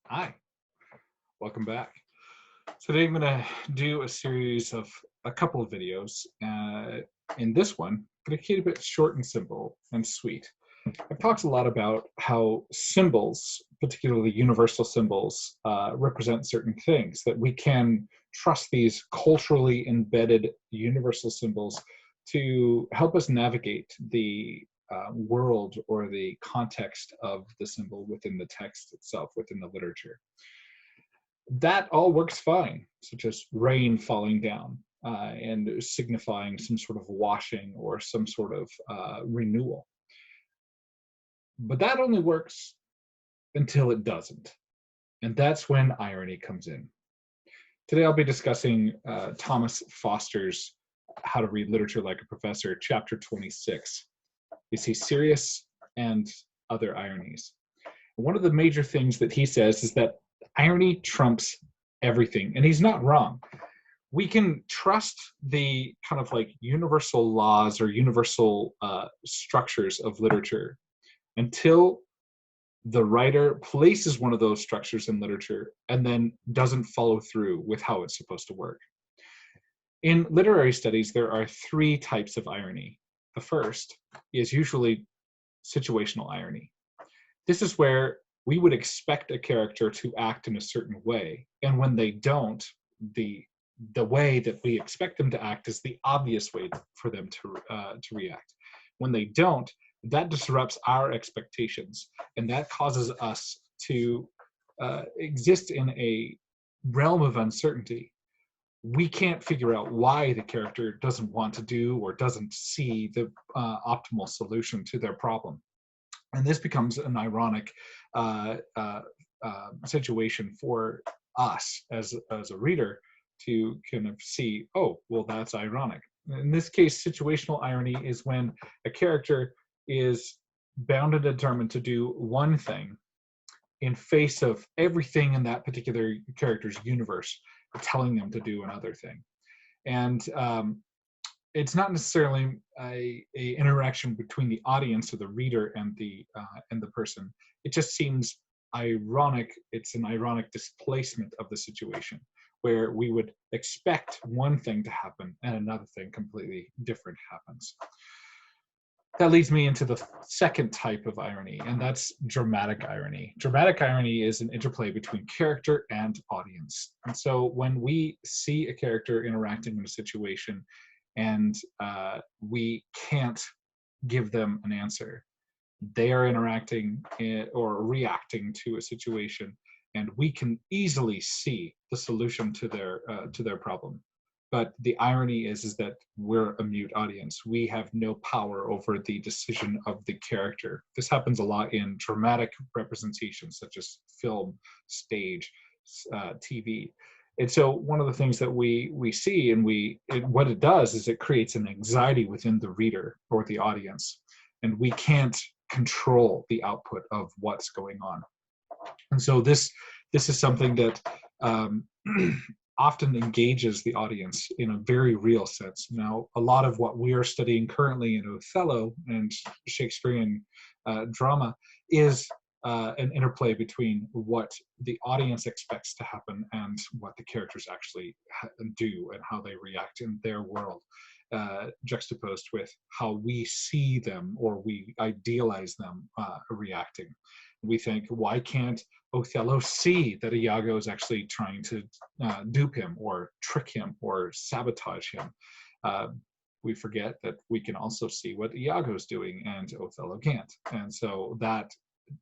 Hi, welcome back. Today I'm going to do a series of a couple of videos. In this one, I'm going to keep it short and simple and sweet. I've talked a lot about how symbols, particularly universal symbols, represent certain things, that we can trust these culturally embedded universal symbols to help us navigate the world or the context of the symbol within the text itself, within the literature. That all works fine, such as rain falling down and signifying some sort of washing or some sort of renewal. But that only works until it doesn't. And that's when irony comes in. Today I'll be discussing Thomas Foster's How to Read Literature Like a Professor, chapter 26. You see serious and other ironies. One of the major things that he says is that irony trumps everything, and he's not wrong. We can trust the kind of like universal laws or universal structures of literature until the writer places one of those structures in literature and then doesn't follow through with how it's supposed to work. In literary studies, there are three types of irony. The first is usually situational irony. This is where we would expect a character to act in a certain way, and when they don't, the the way that we expect them to act is the obvious way for them to react. When they don't, that disrupts our expectations, and that causes us to exist in a realm of uncertainty. We can't figure out why the character doesn't want to do or doesn't see the optimal solution to their problem, and this becomes an ironic situation for us as a reader to kind of see, oh, well, that's ironic. In this case, situational irony is when a character is bound and determined to do one thing in face of everything in that particular character's universe telling them to do another thing. And it's not necessarily a interaction between the audience or the reader and the person. It just seems ironic. It's an ironic displacement of the situation where we would expect one thing to happen and another thing completely different happens. That leads me into the second type of irony, and that's dramatic irony. Dramatic irony is an interplay between character and audience. And so when we see a character interacting in a situation and we can't give them an answer, they are interacting or reacting to a situation, and we can easily see the solution to their problem. But the irony is that we're a mute audience. We have no power over the decision of the character. This happens a lot in dramatic representations, such as film, stage, TV. And so one of the things that we see and what it does is it creates an anxiety within the reader or the audience, and we can't control the output of what's going on. And so this is something that often engages the audience in a very real sense. Now, a lot of what we are studying currently in Othello and Shakespearean drama is an interplay between what the audience expects to happen and what the characters actually do and how they react in their world, juxtaposed with how we see them or we idealize them reacting. We think, why can't Othello see that Iago is actually trying to dupe him or trick him or sabotage him? We forget that we can also see what Iago's doing and Othello can't. And so that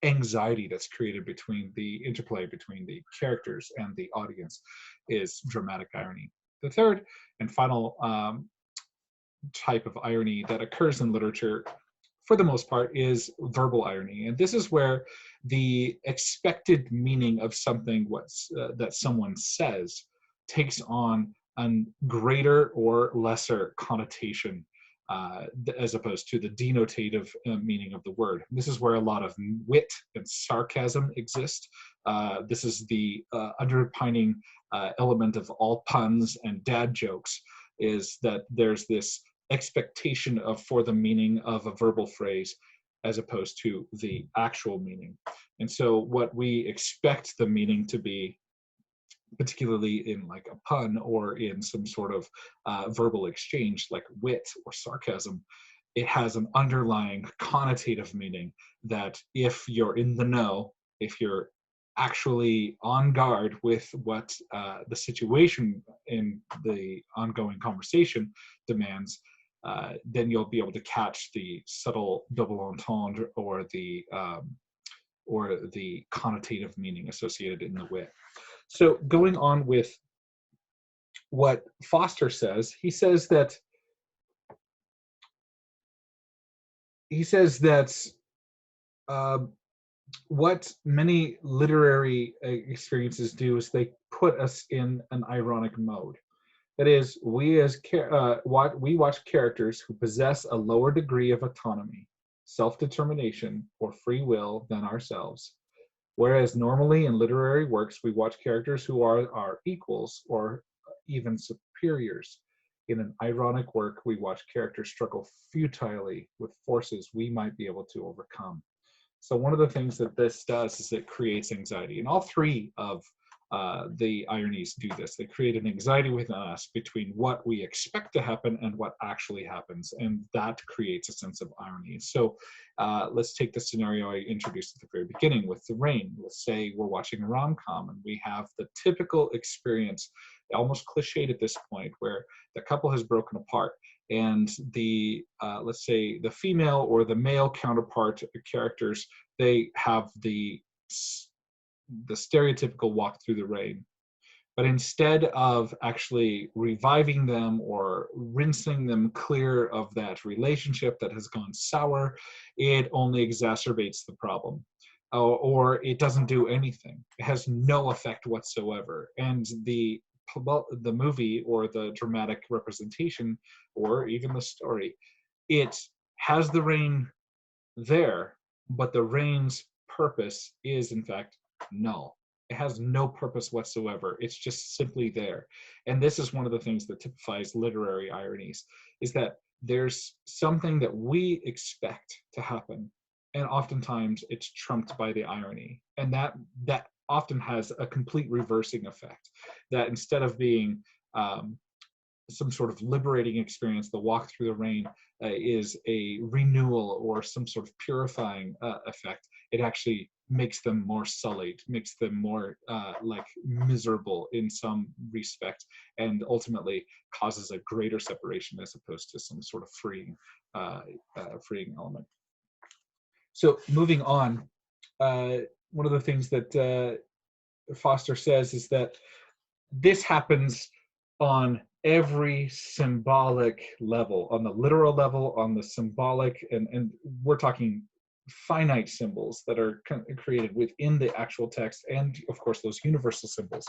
anxiety that's created between the interplay between the characters and the audience is dramatic irony. The third and final type of irony that occurs in literature for the most part is verbal irony, and this is where the expected meaning of something that someone says takes on a greater or lesser connotation as opposed to the denotative meaning of the word. This is where a lot of wit and sarcasm exist. This is the underpinning element of all puns and dad jokes, is that there's this expectation of for the meaning of a verbal phrase as opposed to the actual meaning. And so what we expect the meaning to be, particularly in like a pun or in some sort of verbal exchange like wit or sarcasm, it has an underlying connotative meaning that if you're in the know, if you're actually on guard with what the situation in the ongoing conversation demands, then you'll be able to catch the subtle double entendre or the connotative meaning associated in the wit. So going on with what Foster says, he says that uh, what many literary experiences do is they put us in an ironic mode. That is, we watch characters who possess a lower degree of autonomy, self-determination, or free will than ourselves. Whereas normally in literary works, we watch characters who are our equals or even superiors. In an ironic work, we watch characters struggle futilely with forces we might be able to overcome. So one of the things that this does is it creates anxiety. And all three of the ironies do this. They create an anxiety within us between what we expect to happen and what actually happens. And that creates a sense of irony. So let's take the scenario I introduced at the very beginning with the rain. Let's say we're watching a rom-com and we have the typical experience, almost cliched at this point, where the couple has broken apart and the let's say the female or the male counterpart characters, they have the stereotypical walk through the rain. But instead of actually reviving them or rinsing them clear of that relationship that has gone sour, it only exacerbates the problem. Or it doesn't do anything. It has no effect whatsoever. And the movie or the dramatic representation or even the story, it has the rain there, but the rain's purpose is in fact null. It has no purpose whatsoever. It's just simply there. And this is one of the things that typifies literary ironies, is that there's something that we expect to happen, and oftentimes it's trumped by the irony. And that often has a complete reversing effect, that instead of being some sort of liberating experience, the walk through the rain is a renewal or some sort of purifying effect. It actually makes them more sullied, makes them more like miserable in some respect, and ultimately causes a greater separation as opposed to some sort of freeing element. So moving on, one of the things that Foster says is that this happens on every symbolic level, on the literal level, on the symbolic, and we're talking finite symbols that are created within the actual text, and of course those universal symbols,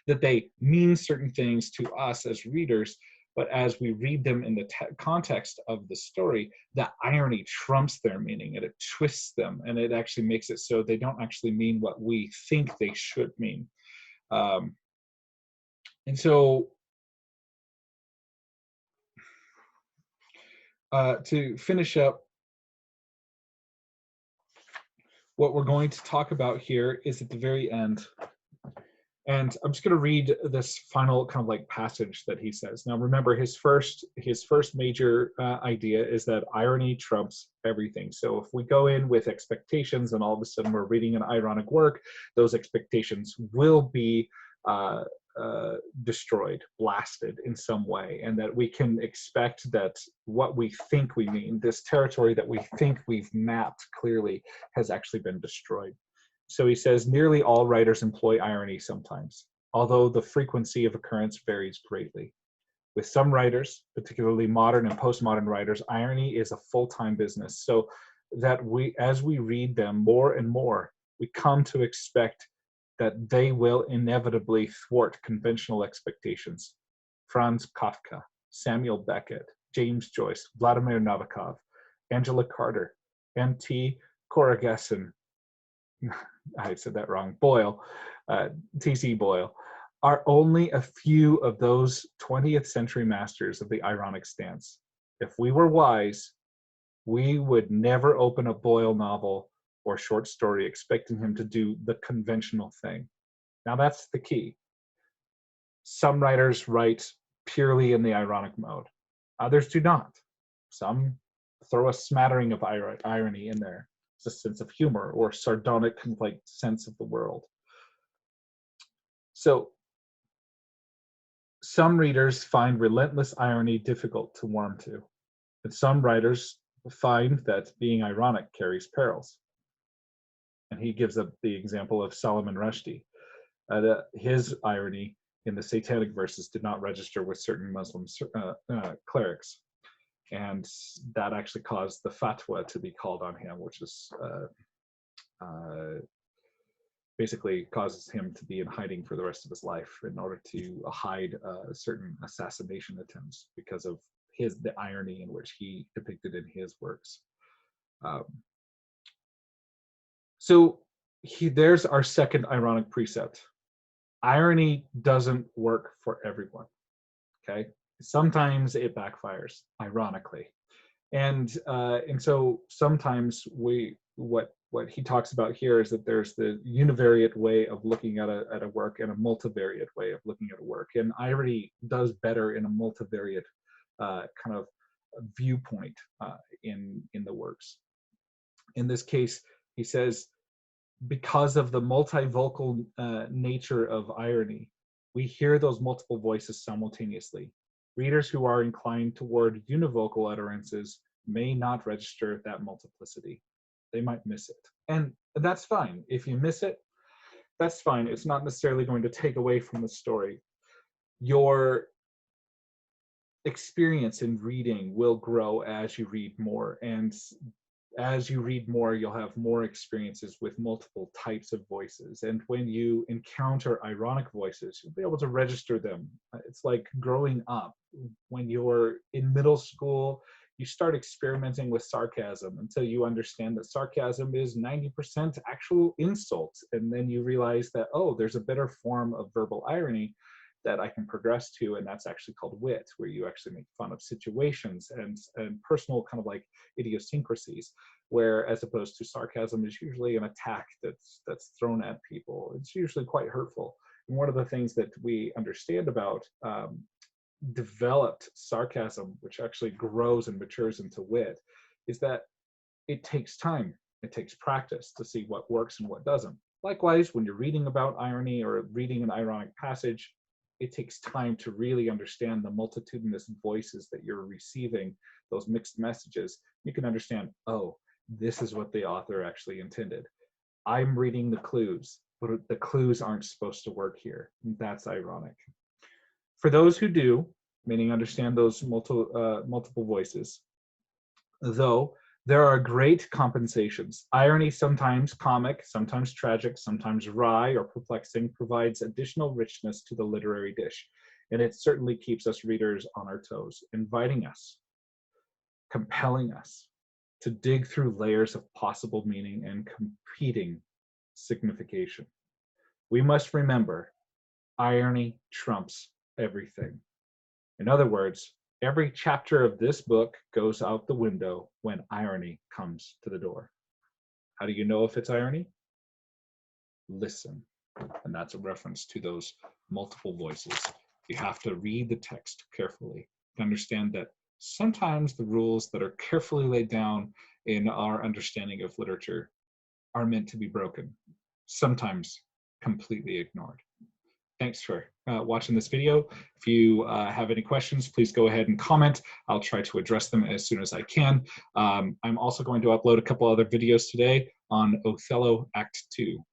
that they mean certain things to us as readers, but as we read them in the context of the story, the irony trumps their meaning and it twists them, and it actually makes it so they don't actually mean what we think they should mean. And so to finish up, what we're going to talk about here is at the very end. And I'm just going to read this final kind of like passage that he says. Now, remember, his first major idea is that irony trumps everything. So if we go in with expectations and all of a sudden we're reading an ironic work, those expectations will be destroyed, blasted in some way, and that we can expect that what we think we mean, this territory that we think we've mapped clearly, has actually been destroyed. So he says, nearly all writers employ irony sometimes, although the frequency of occurrence varies greatly. With some writers, particularly modern and postmodern writers, irony is a full-time business, so that as we read them more and more, we come to expect that they will inevitably thwart conventional expectations. Franz Kafka, Samuel Beckett, James Joyce, Vladimir Nabokov, Angela Carter, M.T. Corigessen, I said that wrong, Boyle, T.C. Boyle, are only a few of those 20th century masters of the ironic stance. If we were wise, we would never open a Boyle novel or short story, expecting him to do the conventional thing. Now that's the key. Some writers write purely in the ironic mode. Others do not. Some throw a smattering of irony in there. It's a sense of humor or sardonic like sense of the world. So some readers find relentless irony difficult to warm to, but some writers find that being ironic carries perils. And he gives up the example of Salman Rushdie. His irony in the Satanic Verses did not register with certain Muslim clerics. And that actually caused the fatwa to be called on him, which is basically causes him to be in hiding for the rest of his life in order to hide certain assassination attempts because of the irony in which he depicted in his works. So there's our second ironic precept. Irony doesn't work for everyone, okay? Sometimes it backfires, ironically. And so sometimes what he talks about here is that there's the univariate way of looking at a work and a multivariate way of looking at a work. And irony does better in a multivariate kind of viewpoint in the works. In this case, he says, because of the multivocal nature of irony, we hear those multiple voices simultaneously. Readers who are inclined toward univocal utterances may not register that multiplicity. They might miss it. And that's fine. If you miss it, that's fine. It's not necessarily going to take away from the story. Your experience in reading will grow as you read more. And as you read more, you'll have more experiences with multiple types of voices. And when you encounter ironic voices, you'll be able to register them. It's like growing up. When you're in middle school, you start experimenting with sarcasm until you understand that sarcasm is 90% actual insults. And then you realize that, oh, there's a better form of verbal irony that I can progress to, and that's actually called wit, where you actually make fun of situations and personal kind of like idiosyncrasies, where as opposed to sarcasm is usually an attack that's thrown at people. It's usually quite hurtful. And one of the things that we understand about developed sarcasm, which actually grows and matures into wit, is that it takes time. It takes practice to see what works and what doesn't. Likewise, when you're reading about irony or reading an ironic passage, it takes time to really understand the multitudinous voices that you're receiving, those mixed messages. You can understand, oh, this is what the author actually intended. I'm reading the clues, but the clues aren't supposed to work here. That's ironic. For those who do, meaning understand those multiple voices, though, there are great compensations. Irony, sometimes comic, sometimes tragic, sometimes wry or perplexing, provides additional richness to the literary dish. And it certainly keeps us readers on our toes, inviting us, compelling us to dig through layers of possible meaning and competing signification. We must remember, irony trumps everything. In other words, every chapter of this book goes out the window when irony comes to the door. How do you know if it's irony? Listen. And that's a reference to those multiple voices. You have to read the text carefully to understand that sometimes the rules that are carefully laid down in our understanding of literature are meant to be broken, sometimes completely ignored. Thanks for watching this video. If you have any questions, please go ahead and comment. I'll try to address them as soon as I can. I'm also going to upload a couple other videos today on Othello Act 2.